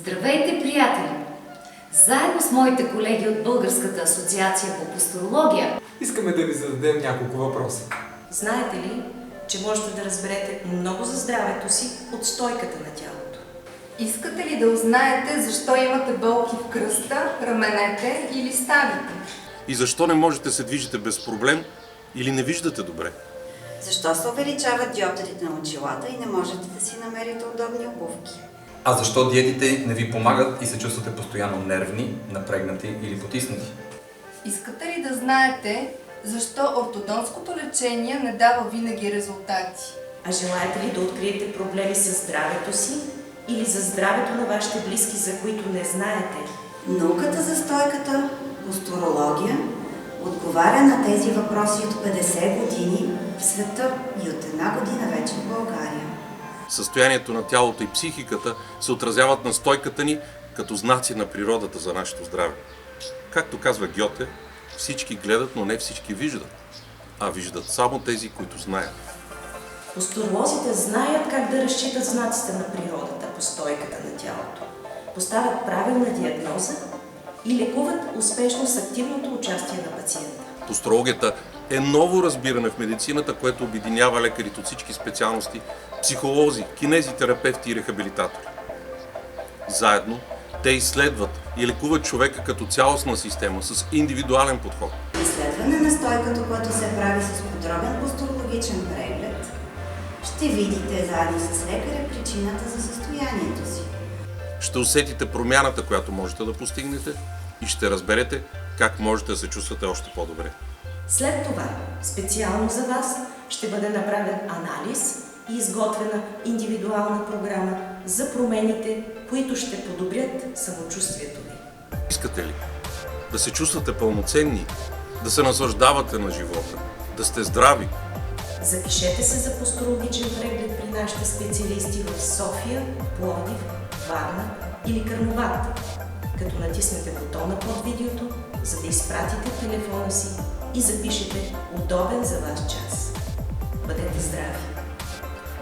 Здравейте, приятели! Заедно с моите колеги от Българската асоциация по пасторология искаме да ви зададем няколко въпроса. Знаете ли, че можете да разберете много за здравето си от стойката на тялото? Искате ли да узнаете защо имате болки в кръста, раменете или ставите? И защо не можете да се движите без проблем или не виждате добре? Защо се увеличават диоптрите на очилата и не можете да си намерите удобни обувки? А защо диетите не ви помагат и се чувствате постоянно нервни, напрегнати или потиснати? Искате ли да знаете защо ортодонското лечение не дава винаги резултати? А желаете ли да откриете проблеми с здравето си или за здравето на вашите близки, за които не знаете? Науката за стойката, посторология, отговаря на тези въпроси от 50 години в света и от една година вече в България. Състоянието на тялото и психиката се отразяват на стойката ни като знаци на природата за нашето здраве. Както казва Гьоте, всички гледат, но не всички виждат, а виждат само тези, които знаят. Посторолозите знаят как да разчитат знаците на природата по стойката на тялото, поставят правилна диагноза и лекуват успешно с активното участие на пациента. Посторологията е ново разбиране в медицината, което обединява лекарите от всички специалности, психолози, кинезитерапевти и рехабилитатори. Заедно те изследват и лекуват човека като цялостна система с индивидуален подход. Изследване на стойката, което се прави с подробен посторологичен преглед, ще видите заедно с лекаря причината за състоянието си. Ще усетите промяната, която можете да постигнете и ще разберете как можете да се чувствате още по-добре. След това, специално за вас, ще бъде направен анализ и изготвена индивидуална програма за промените, които ще подобрят самочувствието ви. Искате ли да се чувствате пълноценни, да се наслаждавате на живота, да сте здрави? Запишете се за посторологичен преглед при нашите специалисти в София, Пловдив, Варна или Карнобат, като натиснете бутона под видеото, за да изпратите телефона си и запишете удобен за вас час. Бъдете здрави!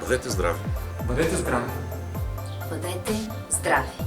Бъдете здрави! Бъдете здрави! бъдете здрави!